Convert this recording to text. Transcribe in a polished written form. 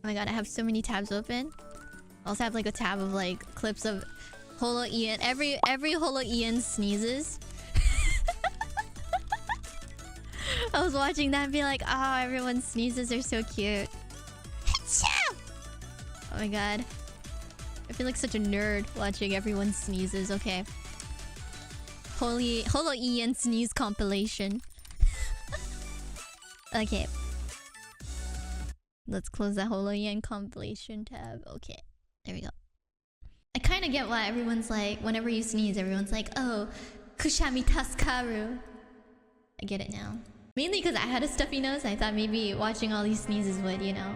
Oh my god, I have so many tabs open. I also have like a tab of like clips of holoEN. Every holoEN sneezes. I was watching that and be like, oh, everyone's sneezes are so cute. Oh my god. I feel like such a nerd watching everyone sneezes. Okay. holoEN sneeze compilation. Okay. Let's close that holoEN compilation tab. Okay. There we go. I kind of get why everyone's like, whenever you sneeze, everyone's like, oh, kushami taskaru. I get it now. Mainly because I had a stuffy nose. I thought maybe watching all these sneezes would, you know,